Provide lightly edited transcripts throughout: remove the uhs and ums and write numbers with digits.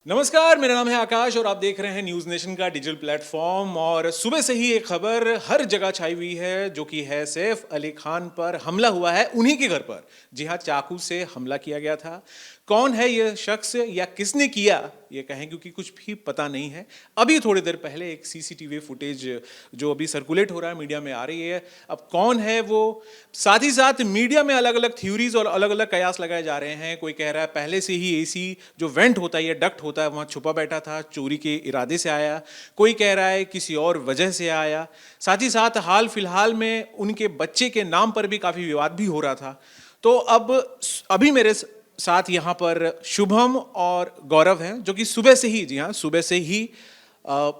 नमस्कार, मेरा नाम है आकाश और आप देख रहे हैं न्यूज़ नेशन का डिजिटल प्लेटफॉर्म। और सुबह से ही एक खबर हर जगह छाई हुई है, जो कि है सैफ अली खान पर हमला हुआ है, उन्हीं के घर पर। जी हाँ, चाकू से हमला किया गया था। कौन है यह शख्स या किसने किया, ये कहें, क्योंकि कुछ भी पता नहीं है। अभी थोड़ी देर पहले एक सीसीटीवी फुटेज जो अभी सर्कुलेट हो रहा है, मीडिया में आ रही है। अब कौन है वो, साथ ही साथ मीडिया में अलग अलग थ्योरीज और अलग अलग कयास लगाए जा रहे हैं। कोई कह रहा है पहले से ही एसी जो वेंट होता है, ये डक्ट होता है, वहां छुपा बैठा था, चोरी के इरादे से आया। कोई कह रहा है किसी और वजह से आया। साथ ही साथ हाल फिलहाल में उनके बच्चे के नाम पर भी काफी विवाद भी हो रहा था। तो अब अभी मेरे साथ यहाँ पर शुभम और गौरव हैं, जो कि सुबह से ही, जी हाँ, सुबह से ही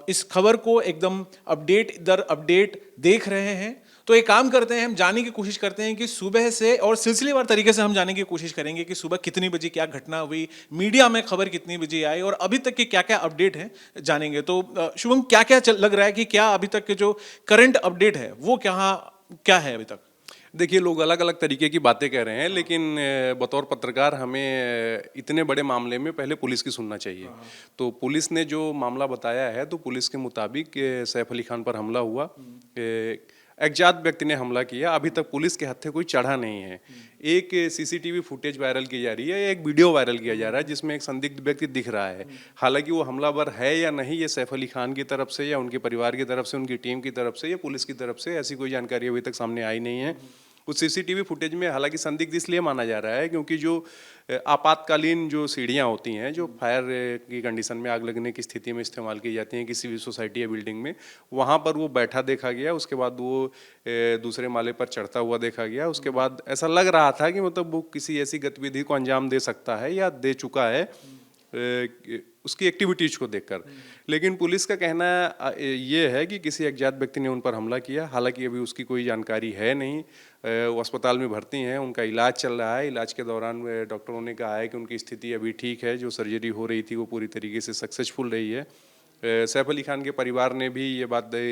इस खबर को एकदम अपडेट दर अपडेट देख रहे हैं। तो एक काम करते हैं, हम जानने की कोशिश करते हैं कि सुबह से, और सिलसिलेवार तरीके से हम जानने की कोशिश करेंगे कि सुबह कितनी बजे क्या घटना हुई, मीडिया में खबर कितनी बजे आई और अभी तक के क्या क्या अपडेट हैं, जानेंगे। तो शुभम, क्या क्या लग रहा है कि क्या अभी तक के जो करंट अपडेट है वो क्या है अभी तक? देखिए, लोग अलग अलग तरीके की बातें कह रहे हैं, लेकिन बतौर पत्रकार हमें इतने बड़े मामले में पहले पुलिस की सुनना चाहिए। तो पुलिस ने जो मामला बताया है, तो पुलिस के मुताबिक सैफ अली खान पर हमला हुआ। अज्ञात व्यक्ति ने हमला किया। अभी तक पुलिस के हत्थे कोई चढ़ा नहीं है। एक सीसीटीवी फुटेज वायरल की जा रही है, एक वीडियो वायरल किया जा रहा है जिसमें एक संदिग्ध व्यक्ति दिख रहा है। हालांकि वो हमलावर है या नहीं, ये सैफ अली खान की तरफ से या उनके परिवार की तरफ से, उनकी टीम की तरफ से या पुलिस की तरफ से ऐसी कोई जानकारी अभी तक सामने आई नहीं है। उस सीसीटीवी फुटेज में हालांकि संदिग्ध इसलिए माना जा रहा है क्योंकि जो आपातकालीन जो सीढ़ियां होती हैं, जो फायर की कंडीशन में आग लगने की स्थिति में इस्तेमाल की जाती हैं किसी भी सोसाइटी या बिल्डिंग में, वहां पर वो बैठा देखा गया। उसके बाद वो दूसरे माले पर चढ़ता हुआ देखा गया। उसके बाद ऐसा लग रहा था कि मतलब वो किसी ऐसी गतिविधि को अंजाम दे सकता है या दे चुका है उसकी एक्टिविटीज को देखकर। लेकिन पुलिस का कहना ये है कि किसी अज्ञात व्यक्ति ने उन पर हमला किया। हालांकि अभी उसकी कोई जानकारी है नहीं। वो अस्पताल में भर्ती हैं, उनका इलाज चल रहा है। इलाज के दौरान डॉक्टरों ने कहा है कि उनकी स्थिति अभी ठीक है। जो सर्जरी हो रही थी वो पूरी तरीके से सक्सेसफुल रही है। सैफ अली खान के परिवार ने भी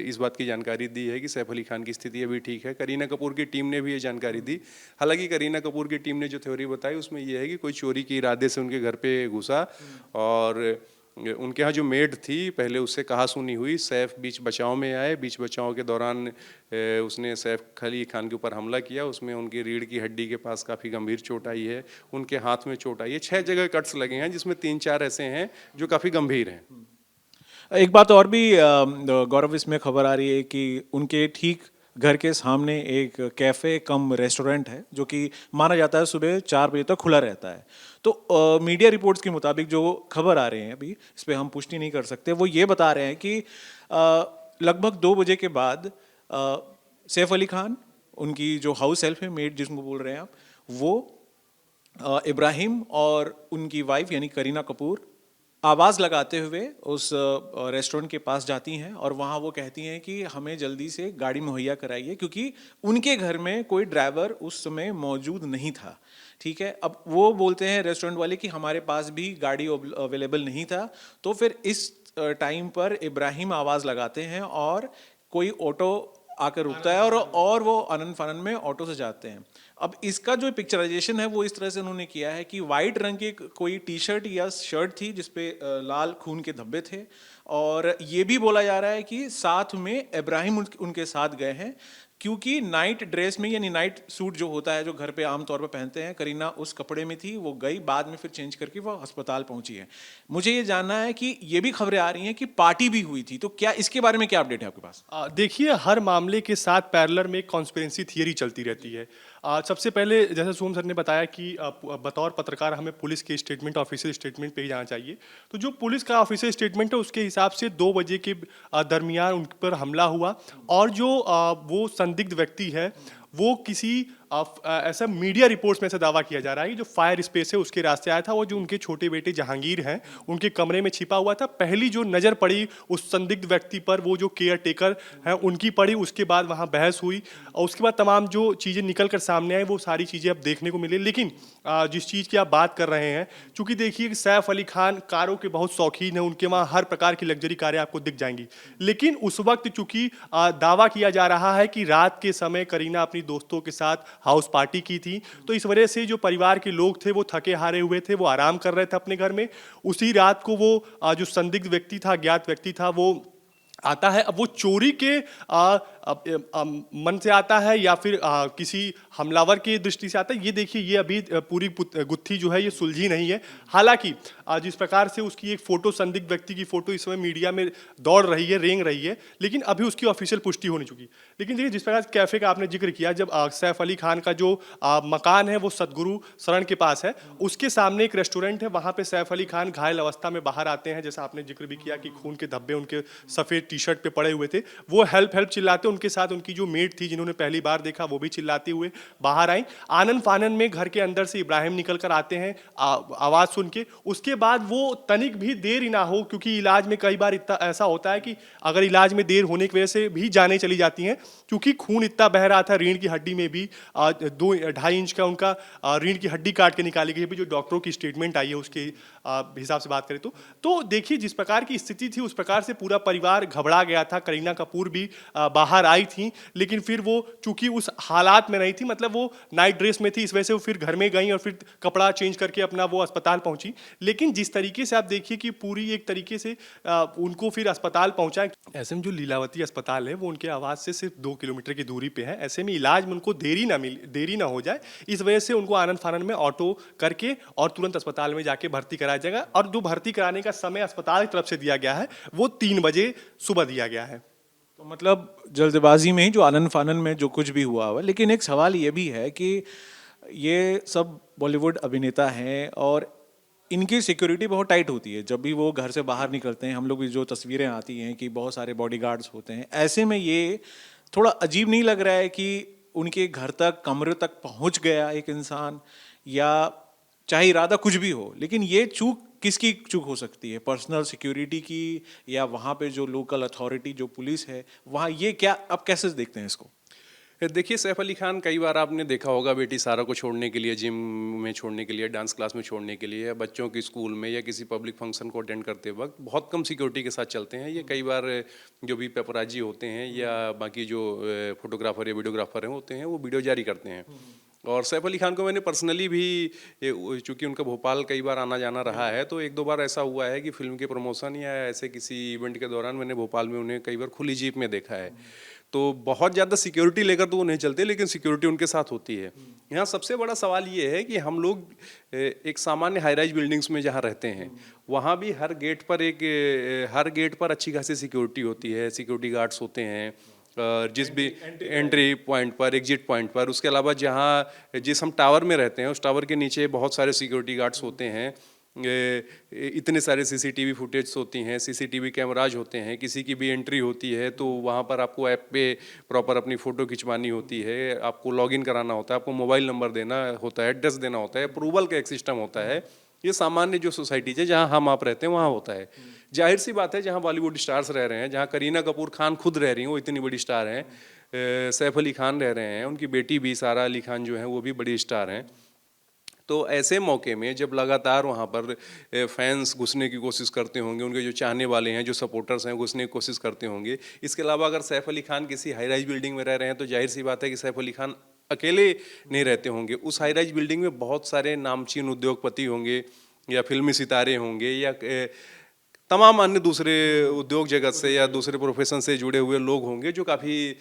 इस बात की जानकारी दी है कि सैफ अली खान की स्थिति अभी ठीक है। करीना कपूर की टीम ने भी ये जानकारी दी। हालांकि करीना कपूर की टीम ने जो थ्योरी बताई उसमें यह है कि कोई चोरी के इरादे से उनके घर पे घुसा और उनके यहाँ जो मेड थी, पहले उससे कहा सुनी हुई। सैफ बीच बचाव में आए। बीच बचाव के दौरान उसने सैफ अली खान के ऊपर हमला किया। उसमें उनकी रीढ़ की हड्डी के पास काफ़ी गंभीर चोट आई है। उनके हाथ में चोट आई है। 6 जगह कट्स लगे हैं, जिसमें 3-4 ऐसे हैं जो काफ़ी गंभीर हैं। एक बात और भी गौरव, इसमें खबर आ रही है कि उनके ठीक घर के सामने एक कैफ़े कम रेस्टोरेंट है, जो कि माना जाता है सुबह 4 बजे तक खुला रहता है। तो मीडिया रिपोर्ट्स के मुताबिक जो खबर आ रहे हैं, अभी इस पर हम पुष्टि नहीं कर सकते, वो ये बता रहे हैं कि लगभग 2 बजे के बाद सैफ अली खान, उनकी जो हाउस हेल्प है, मेड जिसको बोल रहे हैं आप, वो इब्राहिम और उनकी वाइफ यानी करीना कपूर आवाज़ लगाते हुए उस रेस्टोरेंट के पास जाती हैं और वहाँ वो कहती हैं कि हमें जल्दी से गाड़ी मुहैया कराइए, क्योंकि उनके घर में कोई ड्राइवर उस समय मौजूद नहीं था। ठीक है, अब वो बोलते हैं रेस्टोरेंट वाले कि हमारे पास भी गाड़ी अवेलेबल नहीं था। तो फिर इस टाइम पर इब्राहिम आवाज़ लगाते हैं और कोई ऑटो आकर रुकता है और वो आनंद फानंद में ऑटो से जाते हैं। अब इसका जो पिक्चराइजेशन है वो इस तरह से उन्होंने किया है कि वाइट रंग की कोई टी शर्ट या शर्ट थी जिसपे लाल खून के धब्बे थे, और ये भी बोला जा रहा है कि साथ में इब्राहिम उनके साथ गए हैं, क्योंकि नाइट ड्रेस में यानी नाइट सूट जो होता है, जो घर पे आमतौर पर पहनते हैं, करीना उस कपड़े में थी। वो गई, बाद में फिर चेंज करके वो अस्पताल पहुंची है। मुझे ये जानना है कि ये भी खबरें आ रही हैं कि पार्टी भी हुई थी, तो क्या इसके बारे में क्या अपडेट है आपके पास? देखिए, हर मामले के साथ पैरेलल में एक कॉन्स्पिरेसी थियरी चलती रहती है। सबसे पहले जैसे सोम सर ने बताया कि बतौर पत्रकार हमें पुलिस के स्टेटमेंट, ऑफिशियल स्टेटमेंट पे ही जाना चाहिए। तो जो पुलिस का ऑफिशियल स्टेटमेंट है उसके हिसाब से 2 बजे के दरमियान उन पर हमला हुआ। और जो वो संदिग्ध व्यक्ति है वो किसी ऐसा मीडिया रिपोर्ट्स में से दावा किया जा रहा है कि जो फायर स्पेस है उसके रास्ते आया था। वो जो उनके छोटे बेटे जहांगीर हैं उनके कमरे में छिपा हुआ था। पहली जो नज़र पड़ी उस संदिग्ध व्यक्ति पर, वो जो केयर टेकर हैं उनकी पड़ी। उसके बाद वहाँ बहस हुई और उसके बाद तमाम जो चीज़ें निकल कर सामने आई वो सारी चीज़ें अब देखने को मिली। लेकिन जिस चीज़ की आप बात कर रहे हैं, चूँकि देखिए सैफ अली खान कारों के बहुत शौकीन हैं, उनके वहाँ हर प्रकार की लग्जरी कारें आपको दिख जाएंगी। लेकिन उस वक्त चूँकि दावा किया जा रहा है कि रात के समय करीना अपनी दोस्तों के साथ हाउस पार्टी की थी। तो इस वजह से जो परिवार के लोग थे वो थके हारे हुए थे, वो आराम कर रहे थे अपने घर में। उसी रात को वो जो संदिग्ध व्यक्ति था, ज्ञात व्यक्ति था, वो आता है। अब वो चोरी के मन से आता है या फिर किसी हमलावर की दृष्टि से आता है, ये देखिए, ये अभी पूरी गुत्थी जो है ये सुलझी नहीं है। हालांकि जिस प्रकार से उसकी एक फोटो, संदिग्ध व्यक्ति की फोटो इस समय मीडिया में दौड़ रही है, रेंग रही है, लेकिन अभी उसकी ऑफिशियल पुष्टि हो नहीं चुकी। लेकिन देखिए, जिस प्रकार से कैफे का आपने जिक्र किया, जब सैफ अली खान का जो मकान है वो सदगुरु शरण के पास है, उसके सामने एक रेस्टोरेंट है, वहां पे सैफ अली खान घायल अवस्था में बाहर आते हैं। जैसा आपने जिक्र भी किया कि खून के धब्बे उनके सफेद टी शर्ट पे पड़े हुए थे। वो हेल्प हेल्प चिल्लाते, उनके साथ उनकी जो मेट थी जिन्होंने पहली बार देखा, वो भी चिल्लाते हुए बाहर आई। आनन फानन में घर के अंदर से इब्राहिम निकल कर आते हैं आवाज सुन के। उसके बाद वो तनिक भी देर ही ना हो, क्योंकि इलाज में कई बार इतना ऐसा होता है कि अगर इलाज में देर होने की वजह से भी जाने चली जाती हैं, क्योंकि खून इतना बह रहा था। रीढ़ की हड्डी में भी 2-2.5 इंच का उनका रीढ़ की हड्डी काट के निकाली गई। अभी जो डॉक्टरों की स्टेटमेंट आई है उसके हिसाब से बात करें तो देखिए, जिस प्रकार की स्थिति थी उस प्रकार से पूरा परिवार घबरा गया था। करीना कपूर भी बाहर आई थी, लेकिन फिर वो चूंकि उस हालात में नहीं थी, मतलब वो नाइट ड्रेस में थी, इस वजह से वो फिर घर में गई और फिर कपड़ा चेंज करके अपना वो अस्पताल पहुंची। लेकिन जिस तरीके से आप देखिए कि पूरी एक तरीके से उनको फिर अस्पताल पहुंचा। ऐसे में जो लीलावती अस्पताल है वो उनके आवास से सिर्फ 2 किलोमीटर की दूरी पे है। ऐसे में इलाज में उनको देरी ना हो जाए, इस वजह से उनको आनंद फानन में ऑटो करके और तुरंत अस्पताल में जाके भर्ती कराया जाएगा। और जो भर्ती कराने का समय अस्पताल की तरफ से दिया गया है वो 3 बजे सुबह दिया गया है। तो मतलब जल्दबाजी में ही जो आनन फानन में जो कुछ भी हुआ हुआ। लेकिन एक सवाल ये भी है कि ये सब बॉलीवुड अभिनेता हैं और इनकी सिक्योरिटी बहुत टाइट होती है। जब भी वो घर से बाहर निकलते हैं, हम लोग की जो तस्वीरें आती हैं कि बहुत सारे बॉडीगार्ड्स होते हैं, ऐसे में ये थोड़ा अजीब नहीं लग रहा है कि उनके घर तक, कमरे तक पहुंच गया एक इंसान, या चाहे इरादा कुछ भी हो, लेकिन ये चूक किसकी चूक हो सकती है? पर्सनल सिक्योरिटी की, या वहाँ पे जो लोकल अथॉरिटी जो पुलिस है वहाँ, ये क्या आप कैसे देखते हैं इसको? देखिए, सैफ अली खान कई बार आपने देखा होगा बेटी सारा को छोड़ने के लिए, जिम में छोड़ने के लिए, डांस क्लास में छोड़ने के लिए, या बच्चों के स्कूल में, या किसी पब्लिक फंक्शन को अटेंड करते वक्त बहुत कम सिक्योरिटी के साथ चलते हैं। ये कई बार जो भी पेपराजी होते हैं या बाकी जो फोटोग्राफर या वीडियोग्राफर होते हैं वो वीडियो जारी करते हैं। और सैफ अली खान को मैंने पर्सनली भी, चूंकि उनका भोपाल कई बार आना जाना रहा है, तो 1-2 बार ऐसा हुआ है कि फिल्म के प्रमोशन या ऐसे किसी इवेंट के दौरान मैंने भोपाल में उन्हें कई बार खुली जीप में देखा है। तो बहुत ज़्यादा सिक्योरिटी लेकर तो वो नहीं चलते, लेकिन सिक्योरिटी उनके साथ होती है। यहाँ सबसे बड़ा सवाल ये है कि हम लोग एक सामान्य हाई राइज बिल्डिंग्स में जहाँ रहते हैं, वहाँ भी हर गेट पर अच्छी खासी सिक्योरिटी होती है, सिक्योरिटी गार्ड्स होते हैं जिस भी एंट्री पॉइंट पर, एग्जिट पॉइंट पर। उसके अलावा जिस हम टावर में रहते हैं उस टावर के नीचे बहुत सारे सिक्योरिटी गार्ड्स होते हैं। इतने सारे सीसीटीवी फुटेज होती हैं, सीसीटीवी कैमराज होते हैं। किसी की भी एंट्री होती है तो वहाँ पर आपको ऐप पे प्रॉपर अपनी फ़ोटो खिंचवानी होती है, आपको लॉगिन कराना होता है, आपको मोबाइल नंबर देना होता है, एड्रेस देना होता है, अप्रूवल का एक सिस्टम होता है। ये सामान्य जो सोसाइटीज है जहाँ हम आप रहते हैं वहाँ होता है। जाहिर सी बात है, जहाँ बॉलीवुड स्टार्स रह रहे हैं, जहाँ करीना कपूर खान खुद रह रही हैं, वो इतनी बड़ी स्टार हैं, सैफ अली खान रह रहे हैं, उनकी बेटी भी सारा अली खान जो है वो भी बड़ी स्टार हैं। तो ऐसे मौके में जब लगातार वहाँ पर फैंस घुसने की कोशिश करते होंगे, उनके जो चाहने वाले हैं, जो सपोर्टर्स हैं, घुसने की कोशिश करते होंगे। इसके अलावा अगर सैफ अली खान किसी हाई राइज बिल्डिंग में रह रहे हैं तो जाहिर सी बात है कि सैफ अली खान अकेले नहीं रहते होंगे। उस हाई राइज बिल्डिंग में बहुत सारे नामचीन उद्योगपति होंगे, या फिल्मी सितारे होंगे, या तमाम अन्य दूसरे उद्योग जगत से या दूसरे प्रोफेशन से जुड़े हुए लोग होंगे, जो काफ़ी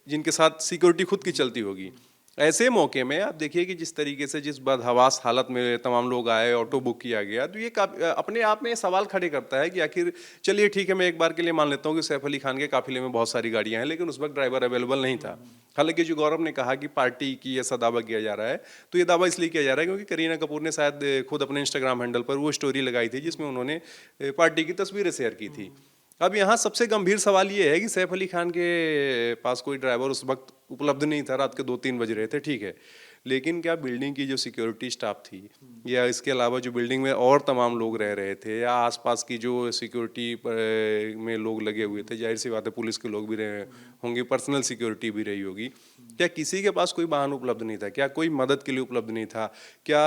जिनके साथ सिक्योरिटी खुद की चलती होगी। ऐसे मौके में आप देखिए कि जिस तरीके से, जिस बदहवास हालत में तमाम लोग आए, ऑटो बुक किया गया, तो ये अपने आप में सवाल खड़े करता है कि आखिर, चलिए ठीक है, मैं एक बार के लिए मान लेता हूँ कि सैफ अली खान के काफिले में बहुत सारी गाड़ियां हैं, लेकिन उस वक्त ड्राइवर अवेलेबल नहीं था। हालांकि जो गौरव ने कहा कि पार्टी की ऐसा दावा किया जा रहा है, तो ये दावा इसलिए किया जा रहा है क्योंकि करीना कपूर ने शायद खुद अपने इंस्टाग्राम हैंडल पर वो स्टोरी लगाई थी जिसमें उन्होंने पार्टी की तस्वीरें शेयर की थी। अब यहाँ सबसे गंभीर सवाल ये है कि सैफ अली खान के पास कोई ड्राइवर उस वक्त उपलब्ध नहीं था, रात के 2-3 बज रहे थे, ठीक है, लेकिन क्या बिल्डिंग की जो सिक्योरिटी स्टाफ थी, या इसके अलावा जो बिल्डिंग में और तमाम लोग रह रहे थे, या आसपास की जो सिक्योरिटी में लोग लगे हुए थे, जाहिर सी बात है पुलिस के लोग भी रहे होंगे, पर्सनल सिक्योरिटी भी रही होगी, क्या किसी के पास कोई वाहन उपलब्ध नहीं था? क्या कोई मदद के लिए उपलब्ध नहीं था? क्या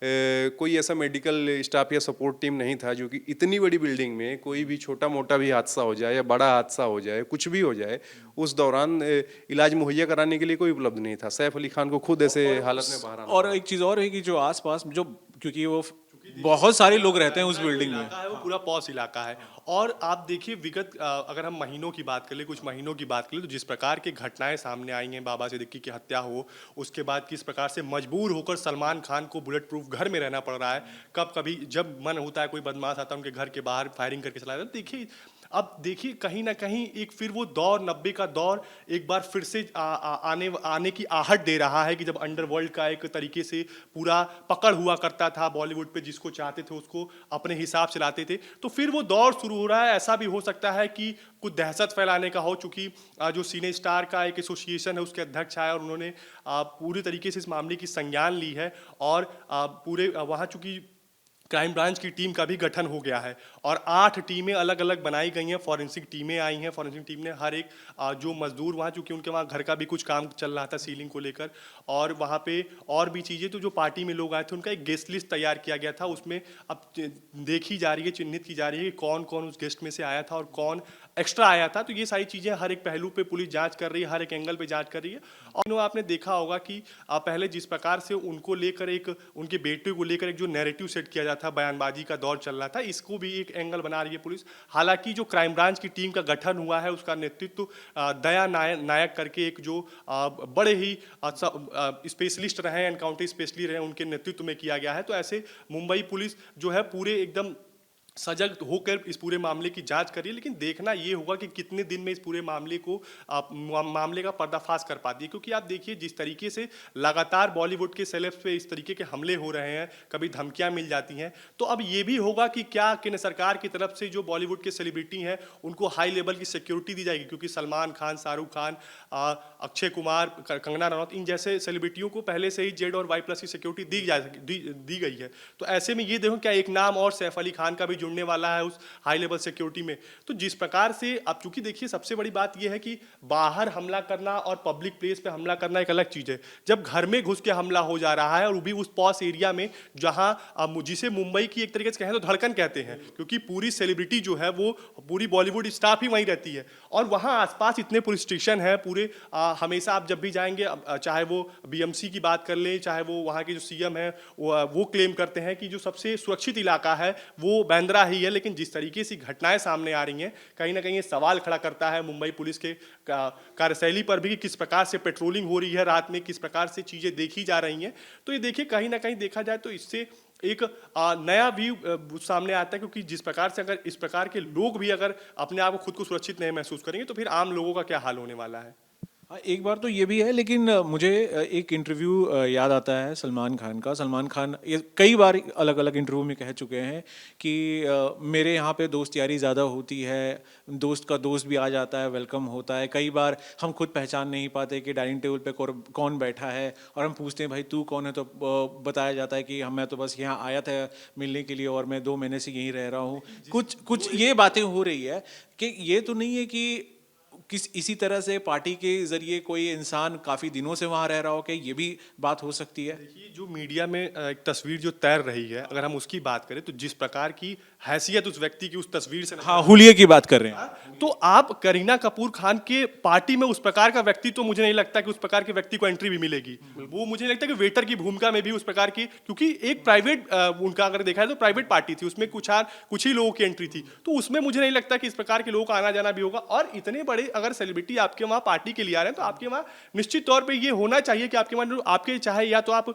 कोई ऐसा मेडिकल स्टाफ या सपोर्ट टीम नहीं था जो कि इतनी बड़ी बिल्डिंग में कोई भी छोटा मोटा भी हादसा हो जाए या बड़ा हादसा हो जाए, कुछ भी हो जाए, उस दौरान इलाज मुहैया कराने के लिए कोई उपलब्ध नहीं था। सैफ अली खान को खुद ऐसे हालत में बाहर आना और एक चीज़ और है कि जो आसपास जो, क्योंकि वो बहुत सारे लोग रहते हैं उस बिल्डिंग में। इलाका है वो पूरा पॉश इलाका है। और आप देखिए विगत अगर हम महीनों की बात कर ले, कुछ महीनों की बात कर ले, तो जिस प्रकार की घटनाएं सामने आई हैं, बाबा सिद्दीकी की हत्या हो, उसके बाद किस प्रकार से मजबूर होकर सलमान खान को बुलेट प्रूफ घर में रहना पड़ रहा है, कब कभी जब मन होता है कोई बदमाश आता है उनके घर के बाहर फायरिंग करके चला जाता है। देखिए अब देखिए कहीं ना कहीं एक फिर वो दौर 90 का दौर एक बार फिर से आने की आहट दे रहा है कि जब अंडरवर्ल्ड का एक तरीके से पूरा पकड़ हुआ करता था बॉलीवुड पे, जिसको चाहते थे उसको अपने हिसाब से लाते थे, तो फिर वो दौर शुरू हो रहा है। ऐसा भी हो सकता है कि कुछ दहशत फैलाने का हो, चूंकि जो सिने स्टार का एक एसोसिएशन है उसके अध्यक्ष है और उन्होंने पूरी तरीके से इस मामले की संज्ञान ली है और पूरे वहाँ चूंकि क्राइम ब्रांच की टीम का भी गठन हो गया है और 8 टीमें अलग अलग बनाई गई हैं, फॉरेंसिक टीमें आई हैं। फॉरेंसिक टीम ने हर एक जो मजदूर वहाँ, चूंकि उनके वहाँ घर का भी कुछ काम चल रहा था सीलिंग को लेकर और वहाँ पे और भी चीज़ें, तो जो पार्टी में लोग आए थे उनका एक गेस्ट लिस्ट तैयार किया गया था। उसमें अब देखी जा रही है, चिन्हित की जा रही है कि कौन कौन उस गेस्ट में से आया था और कौन एक्स्ट्रा आया था। तो ये सारी चीज़ें हर एक पहलू पे पुलिस जांच कर रही है, हर एक एंगल पे जांच कर रही है। और आपने देखा होगा कि पहले जिस प्रकार से उनको लेकर एक उनके बेटे को लेकर एक जो नैरेटिव सेट किया जाता था, बयानबाजी का दौर चल रहा था, इसको भी एक एंगल बना रही है पुलिस। हालांकि जो क्राइम ब्रांच की टीम का गठन हुआ है उसका नेतृत्व दया नायक करके एक जो बड़े ही स्पेशलिस्ट रहे, एनकाउंटर स्पेशलिस्ट रहे, उनके नेतृत्व में किया गया है। तो ऐसे मुंबई पुलिस जो है पूरे एकदम सजग होकर इस पूरे मामले की जांच करिए। लेकिन देखना ये होगा कि कितने दिन में इस पूरे मामले को मामले का पर्दाफाश कर पाती है, क्योंकि आप देखिए जिस तरीके से लगातार बॉलीवुड के सेलेब्स पे इस तरीके के हमले हो रहे हैं, कभी धमकियां मिल जाती हैं, तो अब ये भी होगा कि क्या केंद्र सरकार की तरफ से जो बॉलीवुड के सेलिब्रिटी हैं उनको हाई लेवल की सिक्योरिटी दी जाएगी, क्योंकि सलमान खान, शाहरुख खान, अक्षय कुमार, कंगना रनौत, इन जैसे सेलिब्रिटियों को पहले से ही जेड और वाई+ की सिक्योरिटी दी गई है। तो ऐसे में ये देखो क्या एक नाम और सैफ अली खान का भी जुड़ने वाला है उस हाई लेवल सिक्योरिटी में। तो जिस प्रकार से अब चूंकि देखिए सबसे बड़ी बात यह है कि बाहर हमला करना और पब्लिक प्लेस पे हमला करना एक अलग चीज है। जब घर में घुस के हमला हो जा रहा है और वो भी उस पॉश एरिया में जहां जिसे मुंबई की एक तरीके से कहें तो धड़कन कहते हैं, क्योंकि पूरी सेलिब्रिटी जो है वो पूरी बॉलीवुड स्टाफ ही वहीं रहती है और वहां आसपास इतने पुलिस स्टेशन है पूरे। हमेशा आप जब भी जाएंगे, चाहे वो बीएमसी की बात कर ले, चाहे वो वहां के जो सीएम है वो क्लेम करते हैं कि जो सबसे सुरक्षित इलाका है वो बांद्रा ही है। लेकिन जिस तरीके से घटनाएं सामने आ रही हैं, कहीं ना कहीं ये सवाल खड़ा करता है मुंबई पुलिस के कार्यशैली पर भी कि किस प्रकार से पेट्रोलिंग हो रही है रात में, किस प्रकार से चीजें देखी जा रही हैं। तो ये देखिए कहीं ना कहीं देखा जाए तो इससे एक नया व्यू सामने आता है, क्योंकि जिस प्रकार से अगर इस प्रकार के लोग भी अगर अपने आप को खुद को सुरक्षित नहीं महसूस करेंगे तो फिर आम लोगों का क्या हाल होने वाला है। हाँ, एक बार तो ये भी है, लेकिन मुझे एक इंटरव्यू याद आता है सलमान खान का। सलमान खान ये कई बार अलग अलग इंटरव्यू में कह चुके हैं कि मेरे यहाँ पे दोस्त यारी ज़्यादा होती है, दोस्त का दोस्त भी आ जाता है, वेलकम होता है। कई बार हम खुद पहचान नहीं पाते कि डाइनिंग टेबल पे कौन बैठा है और हम पूछते हैं भाई तू कौन है, तो बताया जाता है कि मैं तो बस यहाँ आया था मिलने के लिए और मैं 2 महीने से यहीं रह रहा हूँ। कुछ ये बातें हो रही है कि ये तो नहीं है कि इसी तरह से पार्टी के जरिए कोई इंसान काफी दिनों से वहां रह रहा हो, कि ये भी बात हो सकती है। देखिए जो मीडिया में एक तस्वीर जो तैर रही है, अगर हम उसकी बात करें तो जिस प्रकार की हैसियत उस व्यक्ति की उस तस्वीर से, हाँ, हुलिये की बात कर रहे हैं, तो आप करीना कपूर खान के पार्टी में उस प्रकार का व्यक्ति, तो मुझे नहीं लगता कि उस प्रकार के व्यक्ति को एंट्री भी मिलेगी। वो मुझे नहीं लगता कि वेटर की भूमिका में भी उस प्रकार की, क्योंकि एक प्राइवेट उनका अगर देखा है तो प्राइवेट पार्टी थी, उसमें कुछ ही लोगों की एंट्री थी, तो उसमें मुझे नहीं लगता कि इस प्रकार के लोगों का आना जाना भी होगा। और इतने बड़े अगर सेलिब्रिटी आपके वहाँ पार्टी के लिए आ रहे हैं तो आपके वहाँ निश्चित तौर पर ये होना चाहिए कि आपके वहाँ आपके चाहे या तो आप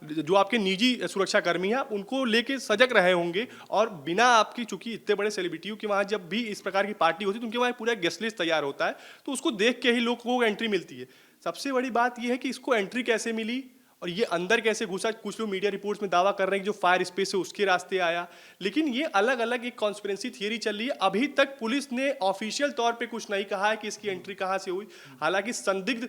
जो आपके निजी सुरक्षा कर्मी हैं उनको लेके सजग रहे होंगे, और बिना आपकी, चूंकि इतने बड़े सेलिब्रिटियों के वहाँ जब भी इस प्रकार की पार्टी होती है तो उनके वहाँ पूरा गेस्ट लिस्ट तैयार होता है, तो उसको देख के ही लोगों को एंट्री मिलती है। सबसे बड़ी बात यह है कि इसको एंट्री कैसे मिली और ये अंदर कैसे घुसा। कुछ लोग मीडिया रिपोर्ट्स में दावा कर रहे हैं कि जो फायर स्पेस है उसके रास्ते आया, लेकिन ये अलग अलग एक कॉन्स्पिरेसी थियरी चल रही है। अभी तक पुलिस ने ऑफिशियल तौर पे कुछ नहीं कहा है कि इसकी एंट्री कहाँ से हुई। हालांकि संदिग्ध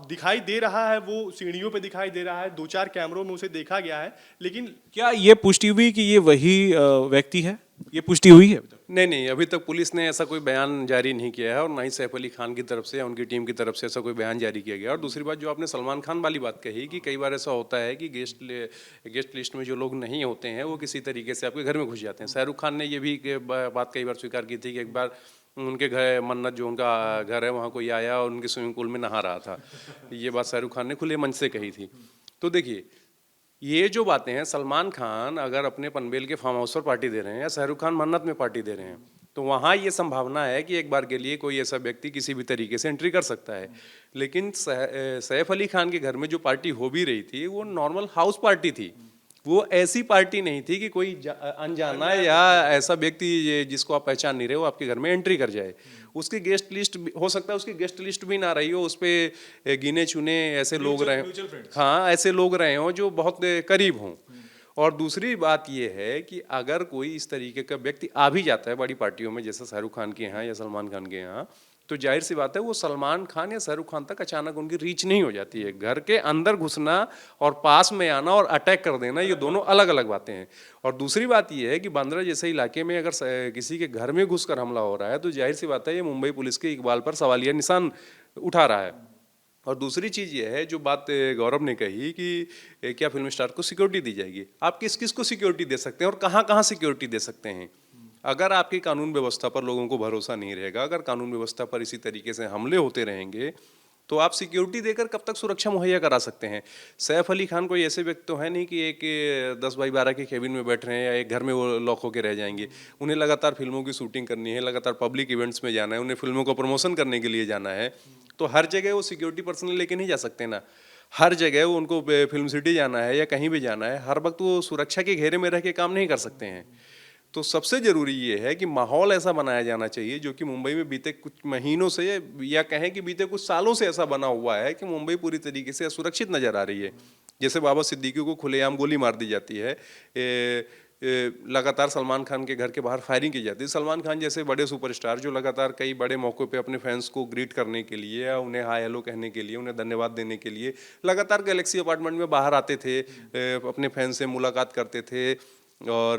दिखाई दे रहा है, वो सीढ़ियों पे दिखाई दे रहा है, 2-4 कैमरों में उसे देखा गया है, लेकिन क्या ये पुष्टि हुई कि ये वही व्यक्ति है? ये पुष्टि हुई है? नहीं नहीं, अभी तक पुलिस ने ऐसा कोई बयान जारी नहीं किया है और ना ही सैफ अली खान की तरफ से या उनकी टीम की तरफ से ऐसा कोई बयान जारी किया गया। और दूसरी बात, जो आपने सलमान खान वाली बात कही कि कई बार ऐसा होता है कि गेस्ट लिस्ट में जो लोग नहीं होते हैं वो किसी तरीके से आपके घर में घुस जाते हैं। शाहरुख खान ने ये भी बात कई बार स्वीकार की थी कि एक बार उनके घर मन्नत, जो उनका घर है, वहाँ कोई आया और उनके स्विमिंग पूल में नहा रहा था। ये बात शाहरुख खान ने खुले मन से कही थी। तो देखिए, ये जो बातें हैं, सलमान खान अगर अपने पनबेल के फार्म हाउस पर पार्टी दे रहे हैं या शाहरुख खान मन्नत में पार्टी दे रहे हैं, तो वहाँ ये संभावना है कि एक बार के लिए कोई ऐसा व्यक्ति किसी भी तरीके से एंट्री कर सकता है। लेकिन सैफ अली खान के घर में जो पार्टी हो भी रही थी वो नॉर्मल हाउस पार्टी थी। वो ऐसी पार्टी नहीं थी कि कोई अनजाना या ऐसा व्यक्ति जिसको आप पहचान नहीं रहे हो आपके घर में एंट्री कर जाए। उसकी गेस्ट लिस्ट हो सकता है, उसकी गेस्ट लिस्ट भी ना रही हो, उस पर गिने चुने ऐसे लोग रहे, हाँ ऐसे लोग रहे हों जो बहुत करीब हों। और दूसरी बात ये है कि अगर कोई इस तरीके का व्यक्ति आ भी जाता है बड़ी पार्टियों में, जैसे शाहरुख खान के यहाँ या सलमान खान के यहाँ, तो जाहिर सी बात है वो सलमान खान या शाहरुख खान तक अचानक उनकी रीच नहीं हो जाती है। घर के अंदर घुसना और पास में आना और अटैक कर देना, ये दोनों अलग अलग बातें हैं। और दूसरी बात ये है कि बांद्रा जैसे इलाके में अगर किसी के घर में घुसकर हमला हो रहा है तो जाहिर सी बात है ये मुंबई पुलिस के इकबाल पर सवालिया निशान उठा रहा है। और दूसरी चीज़ ये है, जो बात गौरव ने कही कि क्या फिल्म स्टार को सिक्योरिटी दी जाएगी, आप किस किस को सिक्योरिटी दे सकते हैं और कहाँ कहाँ सिक्योरिटी दे सकते हैं। अगर आपकी कानून व्यवस्था पर लोगों को भरोसा नहीं रहेगा, अगर कानून व्यवस्था पर इसी तरीके से हमले होते रहेंगे, तो आप सिक्योरिटी देकर कब तक सुरक्षा मुहैया करा सकते हैं। सैफ अली खान कोई ऐसे व्यक्ति तो है नहीं कि एक 10x12 के केबिन में बैठ रहे हैं या एक घर में वो लॉक होकर रह जाएंगे। उन्हें लगातार फिल्मों की शूटिंग करनी है, लगातार पब्लिक इवेंट्स में जाना है, उन्हें फिल्मों का प्रमोशन करने के लिए जाना है। तो हर जगह वो सिक्योरिटी पर्सनल लेके नहीं जा सकते ना। हर जगह वो उनको फिल्म सिटी जाना है या कहीं भी जाना है, हर वक्त वो सुरक्षा के घेरे में रह के काम नहीं कर सकते हैं। तो सबसे ज़रूरी ये है कि माहौल ऐसा बनाया जाना चाहिए, जो कि मुंबई में बीते कुछ महीनों से या कहें कि बीते कुछ सालों से ऐसा बना हुआ है कि मुंबई पूरी तरीके से असुरक्षित नज़र आ रही है। जैसे बाबा सिद्दीकी को खुलेआम गोली मार दी जाती है, लगातार सलमान खान के घर के बाहर फायरिंग की जाती है। सलमान खान जैसे बड़े सुपरस्टार जो लगातार कई बड़े मौक़ों पे अपने फैंस को ग्रीट करने के लिए या उन्हें हाय हेलो कहने के लिए, उन्हें धन्यवाद देने के लिए लगातार गैलेक्सी अपार्टमेंट में बाहर आते थे, अपने फैंस से मुलाकात करते थे और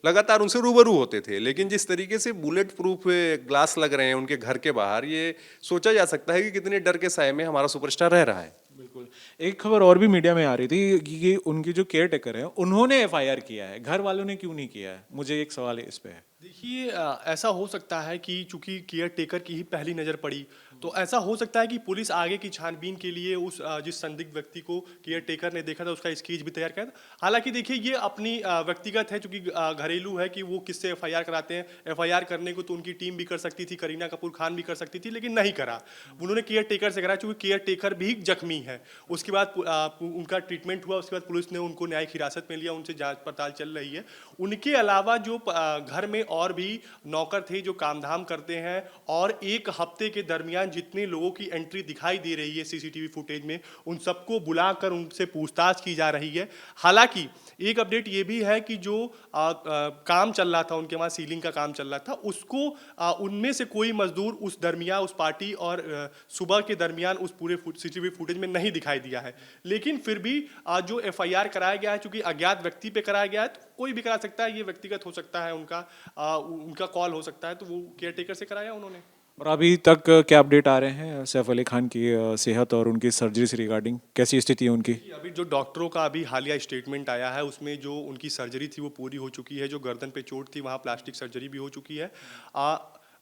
लगातार उनसे रूबरू होते थे। लेकिन जिस तरीके से बुलेट प्रूफ ग्लास लग रहे हैं उनके घर के बाहर, ये सोचा जा सकता है कि कितने डर के साए में हमारा सुपरस्टार रह रहा है। बिल्कुल। एक खबर और भी मीडिया में आ रही थी कि उनकी जो केयर टेकर है उन्होंने एफआईआर किया है, घर वालों ने क्यों नहीं किया है? मुझे एक सवाल है इस पे है। देखिए, ऐसा हो सकता है कि चूंकि केयर टेकर की ही पहली नज़र पड़ी, तो ऐसा हो सकता है कि पुलिस आगे की छानबीन के लिए उस जिस संदिग्ध व्यक्ति को केयर टेकर ने देखा था उसका स्केच भी तैयार किया था। हालांकि देखिए, ये अपनी व्यक्तिगत है, चूंकि घरेलू है कि वो किससे एफआईआर कराते हैं। एफआईआर करने को तो उनकी टीम भी कर सकती थी, करीना कपूर खान भी कर सकती थी, लेकिन नहीं करा। उन्होंने केयर टेकर से करा, चूंकि केयर टेकर भी जख्मी है। उसके बाद उनका ट्रीटमेंट हुआ, उसके बाद पुलिस ने उनको न्यायिक हिरासत में लिया, उनसे जाँच पड़ताल चल रही है। उनके अलावा जो घर में और भी नौकर थे जो कामधाम करते हैं, और एक हफ्ते के दरमियान जितने लोगों की एंट्री दिखाई दे रही है सीसीटीवी फुटेज में, उन सबको बुलाकर उनसे पूछताछ की जा रही है। हालांकि एक अपडेट ये भी है कि जो काम चल रहा था, उनके वहाँ सीलिंग का काम चल रहा था, उसको उनमें से कोई मजदूर उस दरमियान, उस पार्टी और सुबह के दरमियान उस पूरे सीसीटीवी फुटेज में नहीं दिखाई दिया है। लेकिन फिर भी जो एफआईआर कराया गया है, चूंकि अज्ञात व्यक्ति पे कराया गया है, तो कोई भी करा सकता है, ये व्यक्तिगत हो सकता है, उनका कॉल हो सकता है, तो वो केयर टेकर से कराया उन्होंने। और अभी तक क्या अपडेट आ रहे हैं सैफ अली खान की सेहत और उनकी सर्जरी से रिगार्डिंग? कैसी स्थिति है उनकी? अभी जो डॉक्टरों का अभी हालिया स्टेटमेंट आया है, उसमें जो उनकी सर्जरी थी वो पूरी हो चुकी है। जो गर्दन पे चोट थी वहाँ प्लास्टिक सर्जरी भी हो चुकी है।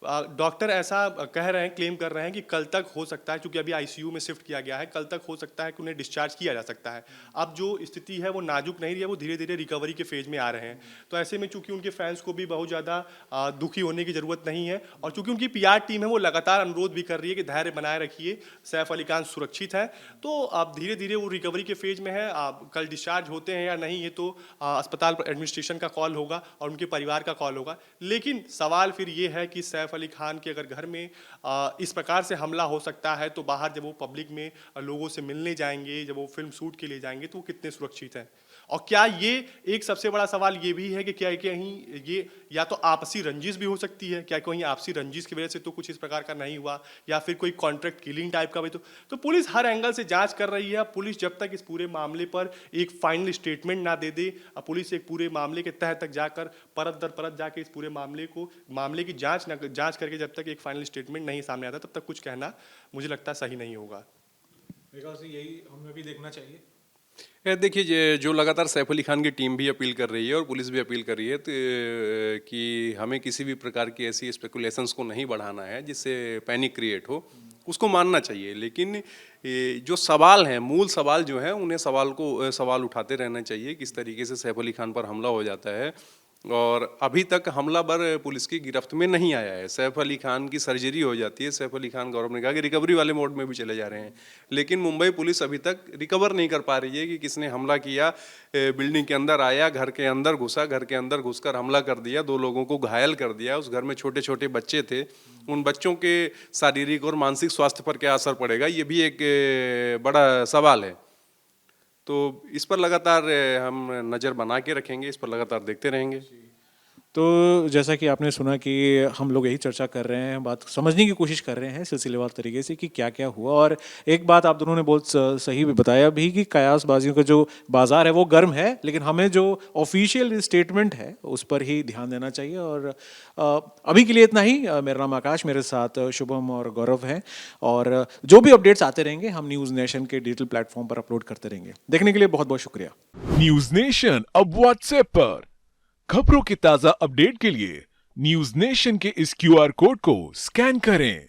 डॉक्टर ऐसा कह रहे हैं, क्लेम कर रहे हैं कि कल तक हो सकता है, क्योंकि अभी आईसीयू में शिफ्ट किया गया है, कल तक हो सकता है कि उन्हें डिस्चार्ज किया जा सकता है। अब जो स्थिति है वो नाजुक नहीं रही है, वो धीरे धीरे रिकवरी के फेज में आ रहे हैं। तो ऐसे में चूंकि उनके फैंस को भी बहुत ज़्यादा दुखी होने की ज़रूरत नहीं है, और चूंकि उनकी पीआर टीम है वो लगातार अनुरोध भी कर रही है कि धैर्य बनाए रखिए, सैफ अली खान सुरक्षित है। तो अब धीरे धीरे वो रिकवरी के फेज में है। कल डिस्चार्ज होते हैं या नहीं, ये तो अस्पताल एडमिनिस्ट्रेशन का कॉल होगा और उनके परिवार का कॉल होगा। लेकिन सवाल फिर ये है कि सैफ अली खान के अगर घर में इस प्रकार से हमला हो सकता है, तो बाहर जब वो पब्लिक में लोगों से मिलने जाएंगे, जब वो फिल्म शूट के लिए जाएंगे, तो वो कितने सुरक्षित हैं। और क्या ये एक सबसे बड़ा सवाल ये भी है कि क्या कहीं ये या तो आपसी रंजिश भी हो सकती है, क्या कहीं आपसी रंजिश की वजह से तो कुछ इस प्रकार का नहीं हुआ, या फिर कोई कॉन्ट्रैक्ट किलिंग टाइप का भी तो पुलिस हर एंगल से जांच कर रही है। पुलिस जब तक इस पूरे मामले पर एक फाइनल स्टेटमेंट ना दे दे, पुलिस एक पूरे मामले के तह तक जाकर परत दर परत जाके इस पूरे मामले की जांच करके जब तक एक फाइनल स्टेटमेंट नहीं सामने आता, तब तक कुछ कहना मुझे लगता है सही नहीं होगा। मेरे ख्याल से यही हमें भी देखना चाहिए। देखिए जो लगातार सैफ अली खान की टीम भी अपील कर रही है और पुलिस भी अपील कर रही है तो कि हमें किसी भी प्रकार की ऐसी स्पेकुलेशंस को नहीं बढ़ाना है जिससे पैनिक क्रिएट हो, उसको मानना चाहिए। लेकिन जो सवाल हैं, मूल सवाल जो हैं, उन्हें सवाल उठाते रहना चाहिए। किस तरीके से सैफ अली खान पर हमला हो जाता है और अभी तक हमलावर पुलिस की गिरफ्त में नहीं आया है। सैफ अली खान की सर्जरी हो जाती है, सैफ अली खान, गौरव ने कहा कि रिकवरी वाले मोड में भी चले जा रहे हैं, लेकिन मुंबई पुलिस अभी तक रिकवर नहीं कर पा रही है कि किसने हमला किया। बिल्डिंग के अंदर आया, घर के अंदर घुसा, घर के अंदर घुसकर हमला कर दिया, 2 लोगों को घायल कर दिया। उस घर में छोटे छोटे बच्चे थे, उन बच्चों के शारीरिक और मानसिक स्वास्थ्य पर क्या असर पड़ेगा, ये भी एक बड़ा सवाल है। तो इस पर लगातार हम नज़र बना के रखेंगे, इस पर लगातार देखते रहेंगे। तो जैसा कि आपने सुना कि हम लोग यही चर्चा कर रहे हैं, बात समझने की कोशिश कर रहे हैं सिलसिलेवार तरीके से कि क्या क्या हुआ। और एक बात आप दोनों ने बहुत सही भी बताया भी कि कयासबाजियों का जो बाज़ार है वो गर्म है, लेकिन हमें जो ऑफिशियल स्टेटमेंट है उस पर ही ध्यान देना चाहिए। और अभी के लिए इतना ही। मेरा नाम आकाश, मेरे साथ शुभम और गौरव हैं, और जो भी अपडेट्स आते रहेंगे हम न्यूज़ नेशन के डिजिटल प्लेटफॉर्म पर अपलोड करते रहेंगे। देखने के लिए बहुत बहुत शुक्रिया। न्यूज नेशन अब व्हाट्सएप पर खबरों की ताजा अपडेट के लिए न्यूज नेशन के इस QR कोड को स्कैन करें।